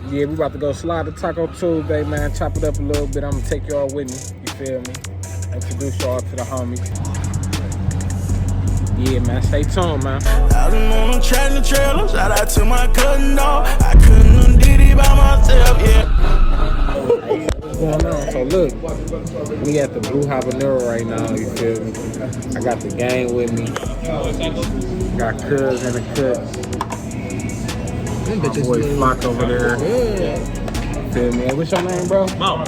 Yeah, we about to go slide the Taco Tuesday, man. Chop it up a little bit. I'm gonna take y'all with me. You feel me? Introduce y'all to the homies. Yeah, man. Stay tuned, man. I've been on a tractor trailer. Shout out to my cousin, dog. I couldn't have did it by myself, yeah. What's going on? So look, we at the Blue Habanero right now. You feel me? I got the gang with me. Got Cuz in the cut. My boy Flock over there. Feel me? Hey, what's your name, bro? Mo.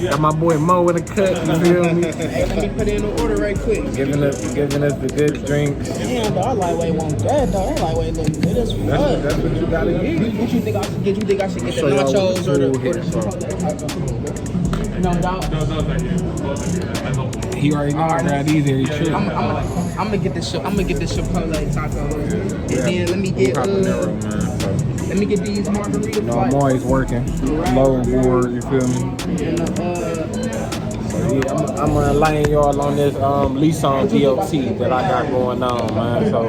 Got my boy Mo in the cut. You feel me? Hey, let me put in the order right quick. Giving us the good drinks. Damn, dog, that lightweight won't bad, dog. That lightweight look good as fuck. That's what you gotta get. What you think I should get? You think I should get the nachos or the No, dog. He already know I got these every trip. I'm gonna get the Chipotle taco. And then let me get let me get these margaritas. No, I'm always working. Low board, you feel me? So yeah, I'm gonna enlighten y'all on this Leeson DOT that I got going on, man. So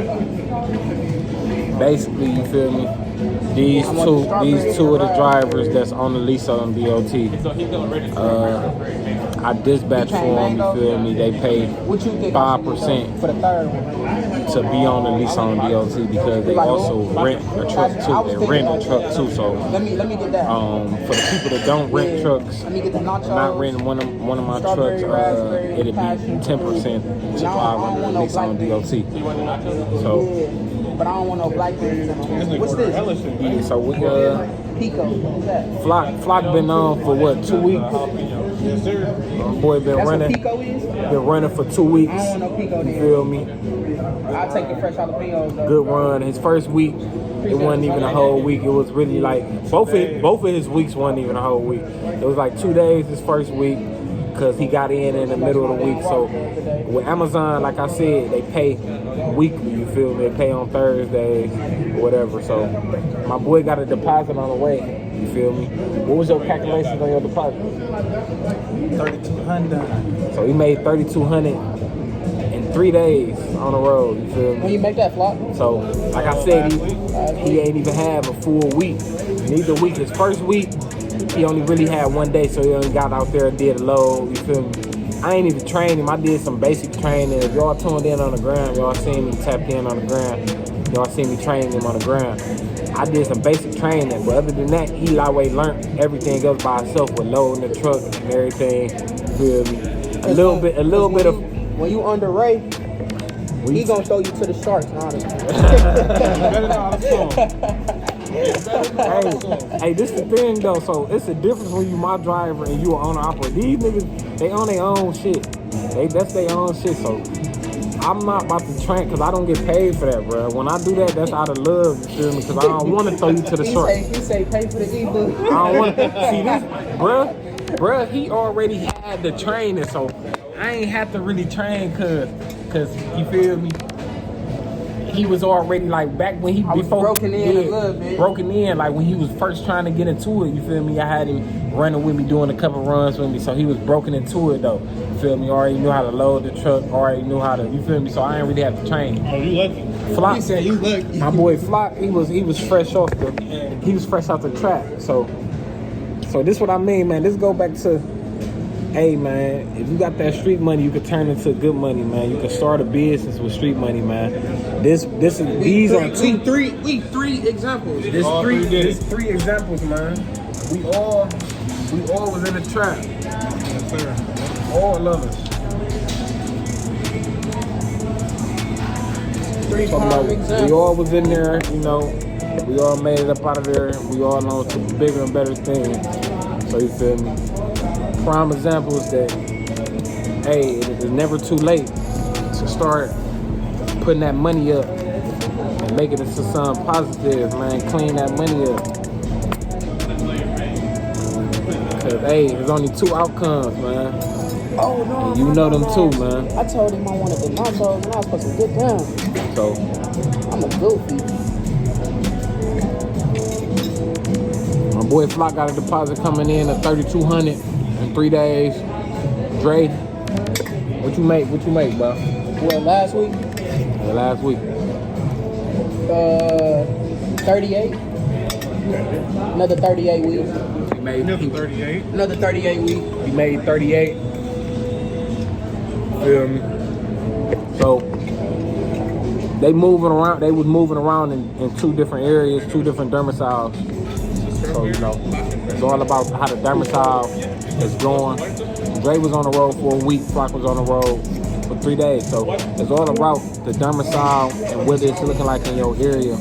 basically, you feel me? These two of the drivers that's on the Leeson DOT. I dispatched for them, you feel me? They paid 5% for the third one to be on the Leeson DOT because they also rent a truck too. They rent a truck too. So let me get that. for the people that don't rent trucks, let me get the nachos, not renting one of my trucks, it'd be 10% to 500 Leeson DOT. So. But I don't want no black things in them. What's this? Yeah, so we Pico. What's that? Flock been on for what, 2 weeks? Yes, sir. My boy been running. What Pico is? Been running for 2 weeks. I don't want no Pico You then. feel me? I'll take the fresh jalapenos though. Good run. His first week, it wasn't even a whole week. It was really like both of his weeks wasn't even a whole week. It was like 2 days his first week because he got in the middle of the week. So with Amazon, like I said, they pay weekly. You feel me? They pay on Thursdays or whatever. So my boy got a deposit on the way. You feel me? What was your calculations on your deposit? 3,200. So he made 3,200 in 3 days on the road. You feel me? When you make that flop? So, like I said, he ain't even have a full week. Neither week. His first week, he only really had 1 day, so he only got out there and did a load. You feel me? I ain't even train him. I did some basic training. If y'all tuned in on the ground, y'all seen me tapped in on the ground. Y'all seen me training him on the ground. I did some basic training, but other than that, he lightweight learned everything else by himself with loading the truck and everything. You feel me? A little bit of. When you under Ray, he gonna throw you to the sharks, honestly. Hey, this the thing though. So it's a difference when you my driver and you are owner operator. These niggas, they own their own shit. That's their own shit. So I'm not about to train because I don't get paid for that, bro. When I do that, that's out of love. You feel me? Because I don't want to throw you to the shark. He say pay for the e-book. I don't want to see this, bruh. He already had the training, so I ain't have to really train cause you feel me. He was already like back when he before broken in a little bit. Broken in like when he was first trying to get into it. You feel me? I had him running with me, doing a couple runs with me, so he was broken into it though. You feel me? Already knew how to load the truck. Already knew how to. You feel me? So I ain't really have to train him. Oh, you lucky. Flock, He said you lucky. my boy Flock, he was fresh off the track. So this what I mean, man. This go back to. Hey man, if you got that street money, you can turn into good money, man. You can start a business with street money, man. These are three examples. This three examples, man. We all was in the trap. Yes, sir. All of us. Three prime examples. We all was in there, you know. We all made it up out of there. We all know some bigger and better things. So you feel me? Prime examples that, hey, it is never too late to start putting that money up and making it to something positive, man. Clean that money up. Cause hey, there's only two outcomes, man. Oh no! And you know them too, man. I told him I wanted the nachos and I was supposed to get down. So I'm a goofy. my boy Flock got a deposit coming in at 3,200 in 3 days. Dre, what you make, bro? Well, last week, Last week. 38. Another 38 weeks. He made Another 38. Another 38 weeks. He made 38. So they moving around. They was moving around in 2 different areas, 2 different domiciles. So you know, it's all about how the domicile is going. Dre was on the road for a week. Flock was on the road for 3 days. So it's all about the domicile and what it's looking like in your area.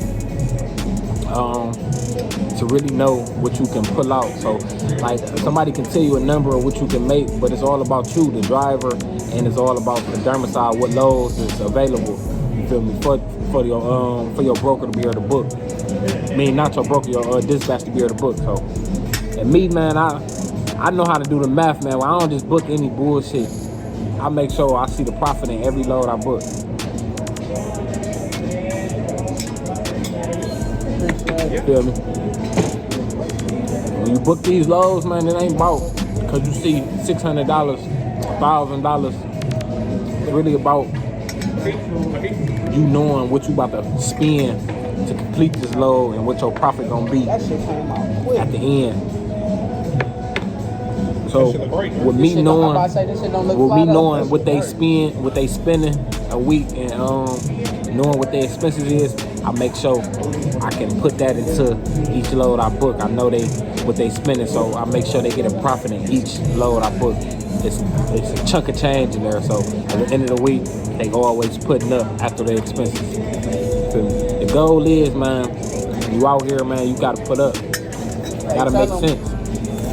To really know what you can pull out. So like somebody can tell you a number of what you can make, but it's all about you, the driver, and it's all about the domicile, what loads is available. You feel me? For your broker to be able to book. I mean, not your broker, your dispatch to be able to book. So, and me, man, I know how to do the math, man. I don't just book any bullshit. I make sure I see the profit in every load I book. You feel me? When you book these loads, man, it ain't about because you see $600, $1,000. It's really about you knowing what you about to spend to complete this load and what your profit gonna be at the end. So with me knowing what they spending a week and knowing what their expenses is, I make sure I can put that into each load I book. I know what they spending, so I make sure they get a profit in each load I book. It's a chunk of change in there, so at the end of the week, they always putting up after their expenses. The goal is, man, you out here, man, you gotta put up. Gotta make sense.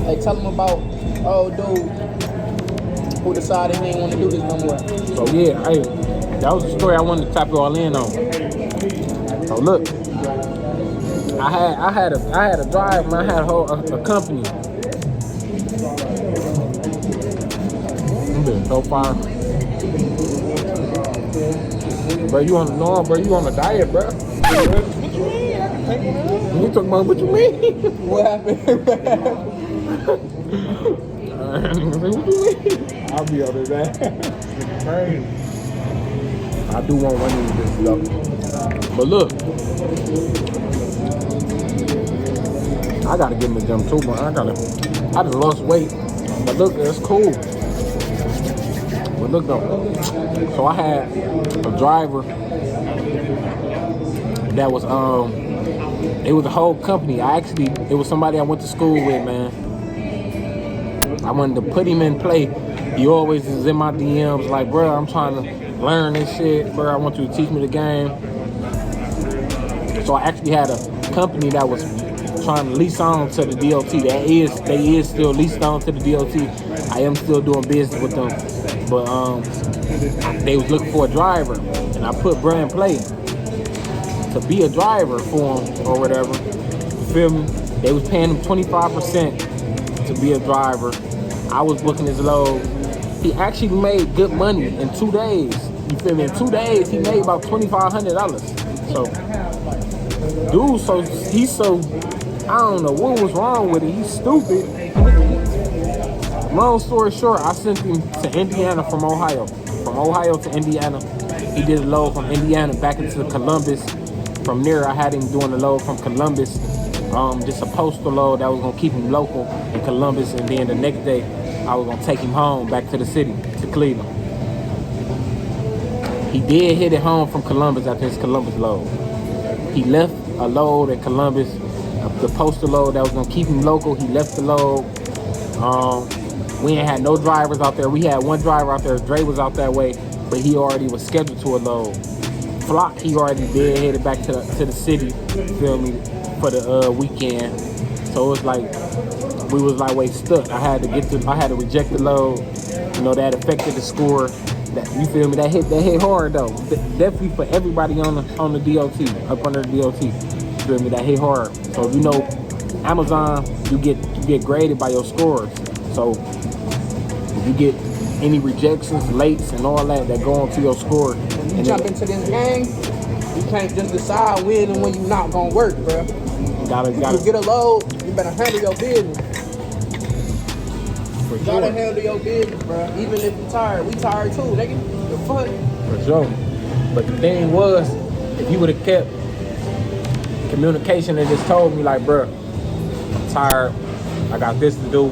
Hey, tell them about old dude who decided he didn't want to do this no more. So yeah, hey, that was the story I wanted to tap y'all in on. So look, I had a drive, man. I had a company. I'm been so far. Bro, you on a diet, bro. What you mean? I can take one out. You talking about what you mean? What happened? What you mean? I'll be on it, man. Crazy. I do want one of these though. But look, I gotta get in the gym too, man. I just lost weight. But look, it's cool. But look though, so I had a driver that was it was a whole company. It was somebody I went to school with, man. I wanted to put him in play. He always is in my DMs like, bro, I'm trying to learn this shit, bro. I want you to teach me the game. So I actually had a company that was trying to lease on to the DOT. They is still leased on to the DOT. I am still doing business with them. But they was looking for a driver, and I put bro in play to be a driver for him or whatever. You feel me? They was paying him 25% to be a driver. I was booking his load. He actually made good money in 2 days. You feel me? In 2 days, he made about $2,500. So, dude, I don't know what was wrong with it. He's stupid. Long story short, I sent him to Indiana from Ohio. From Ohio to Indiana. He did a load from Indiana back into Columbus. From there, I had him doing a load from Columbus. Just a postal load that was gonna keep him local in Columbus, and then the next day I was gonna take him home back to the city, to Cleveland. He did hit it home from Columbus after his Columbus load. He left a load in Columbus, the postal load that was gonna keep him local. He left the load. We ain't had no drivers out there. We had one driver out there. Dre was out that way, but he already was scheduled to a load. Flock, he already did headed back to the city, feel me, for the weekend. So it was like, we was like, wait, stuck. I had to reject the load. You know, that affected the score. That, you feel me? That hit hard though. Definitely for everybody on the DOT, up under the DOT. You feel me? That hit hard. So if you know Amazon, you get graded by your scores. So if you get any rejections, lates, and all that go onto your score. You jump into this game, you can't just decide when and when you not gonna work, bro. Gotta you get a load, you better handle your business. You gotta handle your business, bro. Even if you tired, we tired too, nigga. The fuck? For sure. But the thing was, if you would have kept communication that just told me like, bruh, I'm tired. I got this to do.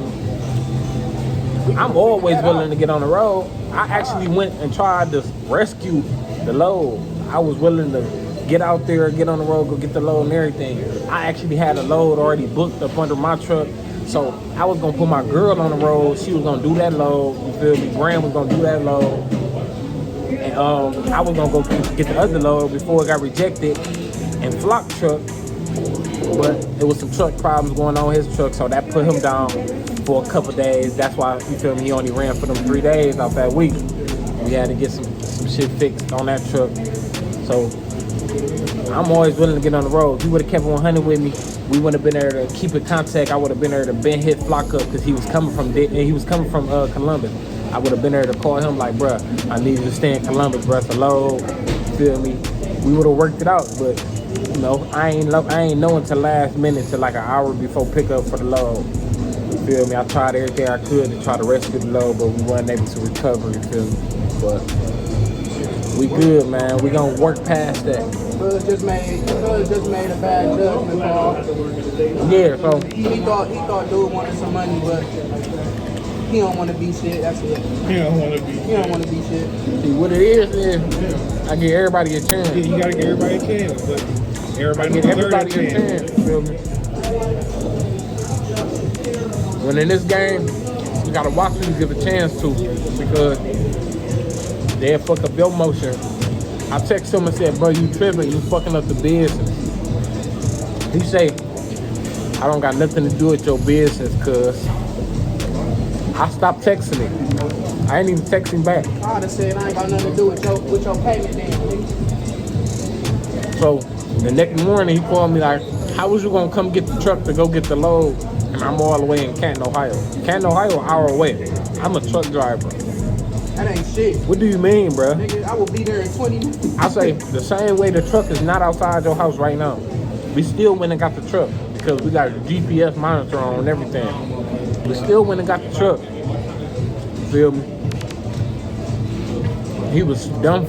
I'm always willing to get on the road. I actually went and tried to rescue the load. I was willing to get out there, get on the road, go get the load and everything. I actually had a load already booked up under my truck. So I was gonna put my girl on the road. She was gonna do that load. You feel me? Graham was gonna do that load. And I was gonna go get the other load before it got rejected and Flock truck. But there was some truck problems going on with his truck, so that put him down for a couple days. That's why, you feel me, he only ran for them 3 days out that week. We had to get some shit fixed on that truck. So I'm always willing to get on the road. If he would have kept 100 with me, we would have been there to keep in contact. I would have been there to been hit Flock up because he was coming from Columbus. I would have been there to call him like, bruh, I need you to stay in Columbus, bruh, it's a load. Feel me? We would have worked it out, but you know, I ain't know until last minute, till like an hour before pickup for the load. You feel me? I tried everything I could to try to rescue the load, but we weren't able to recover. You feel me? But we good, man. We gonna work past that. Bud just made a bad judgment call. Yeah, so He thought dude wanted some money, but he don't want to be shit. That's it. He don't want to be. He don't want to be shit. see what it is. I give everybody a chance. Yeah, you gotta give everybody a chance, but everybody Get deserve everybody that a chance. You feel me? When in this game, you gotta watch who you give a chance to because they'll fuck up your motion. I text him and said, bro, you tripping, you fucking up the business. He say, I don't got nothing to do with your business, cuz. I stopped texting him. I ain't even text him back. I would have said I ain't got nothing to do with your payment then. So the next morning he called me like, how was you gonna come get the truck to go get the load? And I'm all the way in Canton, Ohio. Canton, Ohio, an hour away. I'm a truck driver. That ain't shit. What do you mean, bruh? Nigga, I will be there in 20 minutes. I say the same way the truck is not outside your house right now. We still went and got the truck because we got a GPS monitor on and everything. We still went and got the truck. Feel me? He was dumb